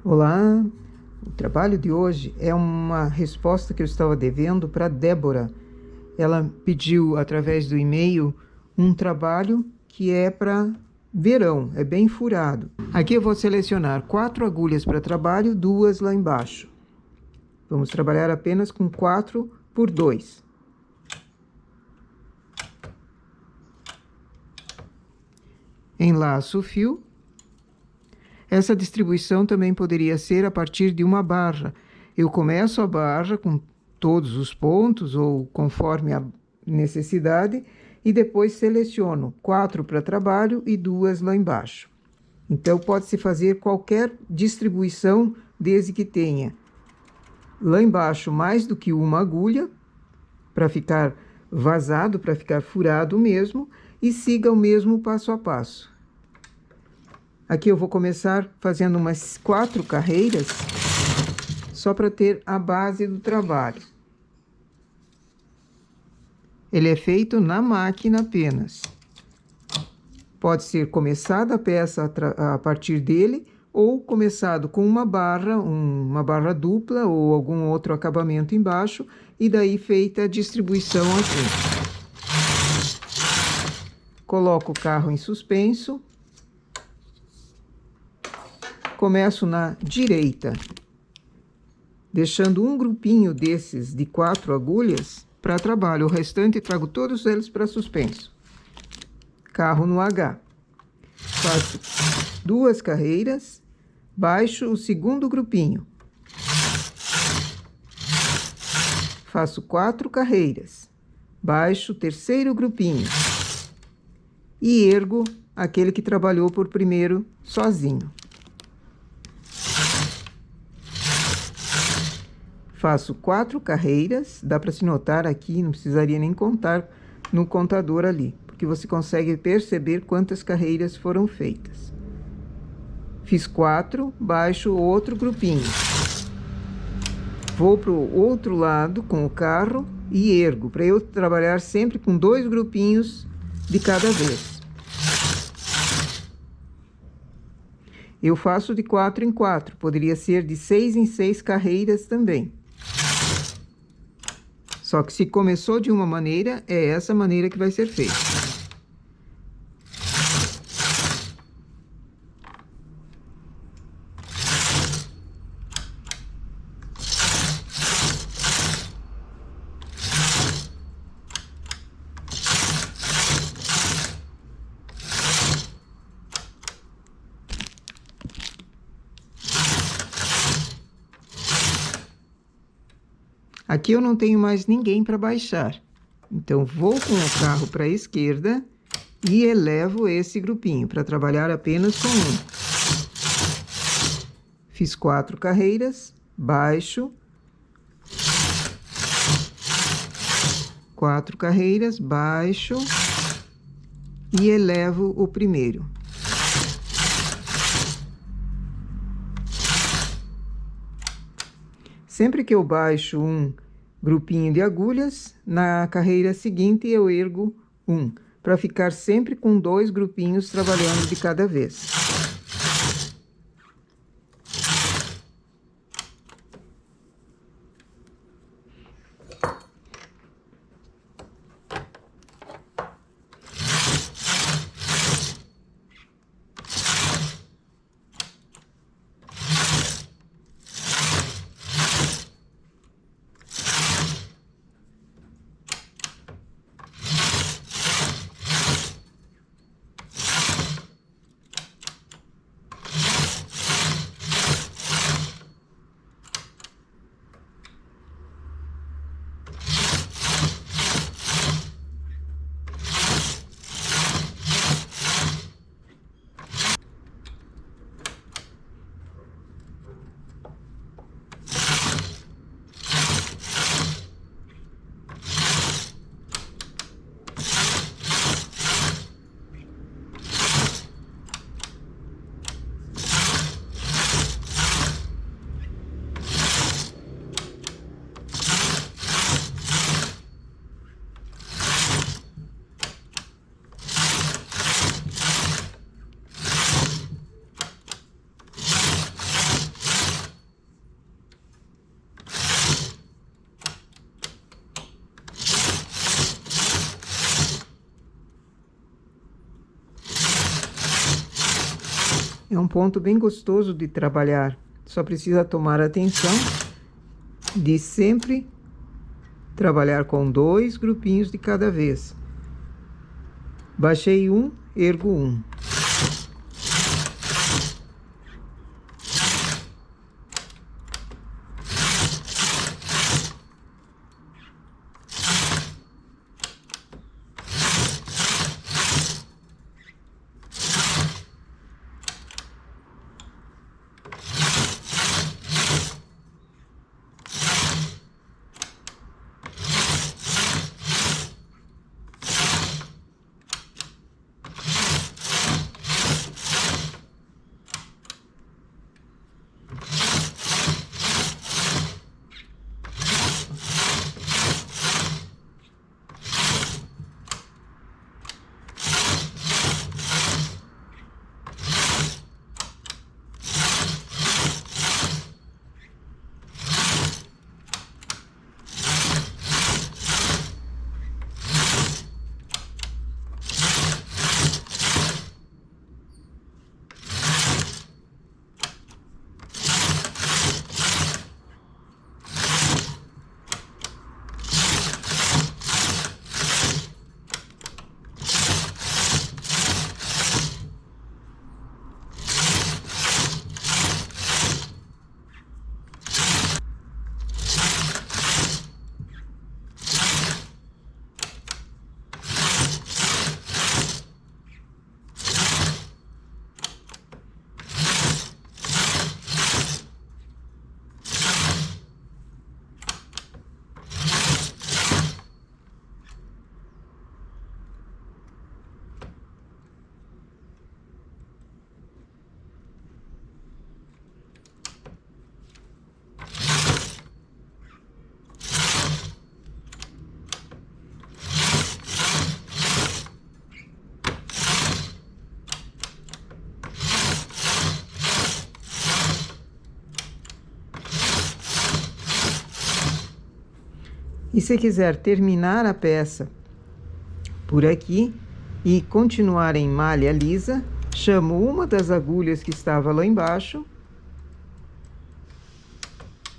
Olá, o trabalho de hoje é uma resposta que eu estava devendo para Débora. Ela pediu através do e-mail um trabalho que é para verão, é bem furado. Aqui eu vou selecionar 4 agulhas para trabalho, 2 lá embaixo. Vamos trabalhar apenas com 4 por 2. Enlaço o fio. Essa distribuição também poderia ser a partir de uma barra. Eu começo a barra com todos os pontos, ou conforme a necessidade, e depois seleciono 4 para trabalho e 2 lá embaixo. Então, pode-se fazer qualquer distribuição, desde que tenha lá embaixo mais do que uma agulha, para ficar vazado, para ficar furado mesmo, e siga o mesmo passo a passo. Aqui eu vou começar fazendo umas 4 carreiras, só para ter a base do trabalho. Ele é feito na máquina apenas. Pode ser começada a peça a partir dele, ou começado com uma barra dupla, ou algum outro acabamento embaixo, e daí feita a distribuição assim. Coloco o carro em suspenso. Começo na direita, deixando um grupinho desses de 4 agulhas para trabalho. O restante trago todos eles para suspenso. Carro no H. Faço 2 carreiras, baixo o segundo grupinho. Faço 4 carreiras, baixo o terceiro grupinho. E ergo aquele que trabalhou por primeiro sozinho. Faço 4 carreiras, dá para se notar aqui, não precisaria nem contar no contador ali, porque você consegue perceber quantas carreiras foram feitas. Fiz 4, baixo outro grupinho. Vou para o outro lado com o carro e ergo, para eu trabalhar sempre com 2 grupinhos de cada vez. Eu faço de 4 em 4, poderia ser de 6 em 6 carreiras também. Só que se começou de uma maneira, é essa maneira que vai ser feita. Aqui eu não tenho mais ninguém para baixar. Então, vou com o carro para a esquerda e elevo esse grupinho para trabalhar apenas com um. Fiz 4 carreiras, baixo. 4 carreiras, baixo. E elevo o primeiro. Sempre que eu baixo um grupinho de agulhas, na carreira seguinte eu ergo um, para ficar sempre com 2 grupinhos trabalhando de cada vez. É um ponto bem gostoso de trabalhar. Só precisa tomar atenção de sempre trabalhar com 2 grupinhos de cada vez. Baixei um, ergo um. E se quiser terminar a peça por aqui e continuar em malha lisa, chamo uma das agulhas que estava lá embaixo,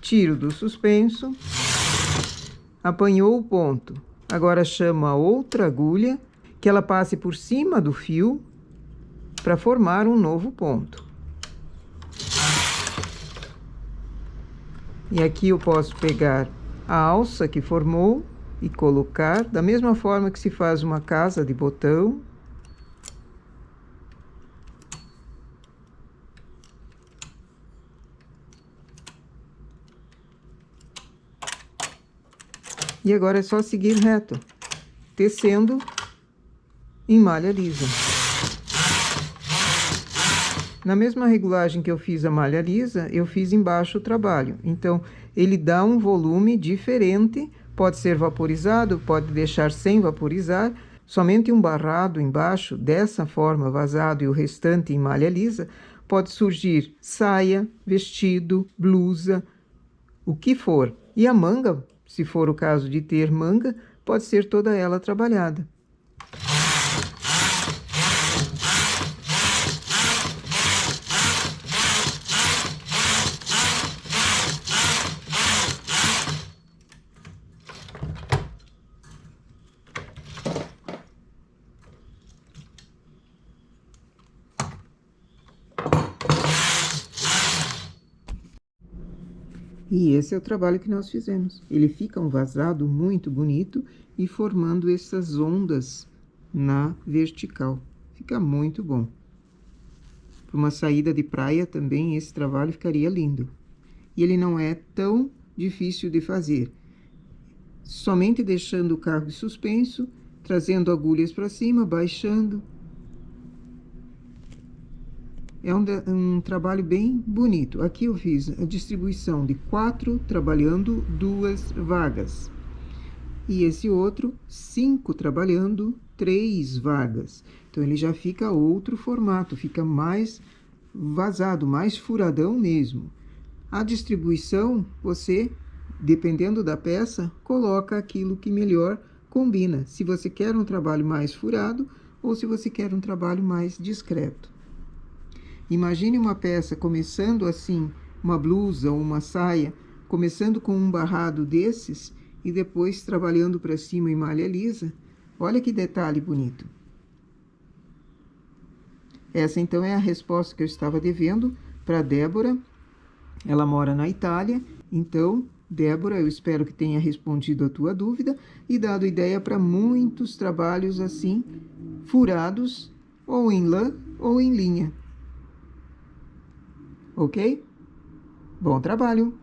tiro do suspenso, apanhou o ponto. Agora chamo a outra agulha, que ela passe por cima do fio para formar um novo ponto. E aqui eu posso pegar a alça que formou e colocar da mesma forma que se faz uma casa de botão. E agora é só seguir reto, tecendo em malha lisa. Na mesma regulagem que eu fiz a malha lisa, eu fiz embaixo o trabalho. Então, ele dá um volume diferente, pode ser vaporizado, pode deixar sem vaporizar. Somente um barrado embaixo, dessa forma, vazado, e o restante em malha lisa, pode surgir saia, vestido, blusa, o que for. E a manga, se for o caso de ter manga, pode ser toda ela trabalhada. E esse é o trabalho que nós fizemos. Ele fica um vazado muito bonito e formando essas ondas na vertical. Fica muito bom. Para uma saída de praia também esse trabalho ficaria lindo. E ele não é tão difícil de fazer. Somente deixando o carro de suspenso, trazendo agulhas para cima, baixando. É um trabalho bem bonito. Aqui eu fiz a distribuição de 4 trabalhando 2 vagas. E esse outro, 5 trabalhando 3 vagas. Então, ele já fica outro formato, fica mais vazado, mais furadão mesmo. A distribuição, você, dependendo da peça, coloca aquilo que melhor combina. Se você quer um trabalho mais furado ou se você quer um trabalho mais discreto. Imagine uma peça começando assim, uma blusa ou uma saia, começando com um barrado desses e depois trabalhando para cima em malha lisa. Olha que detalhe bonito. Essa então é a resposta que eu estava devendo para Débora. Ela mora na Itália, então, Débora, eu espero que tenha respondido a tua dúvida e dado ideia para muitos trabalhos assim, furados, ou em lã ou em linha. Ok? Bom trabalho!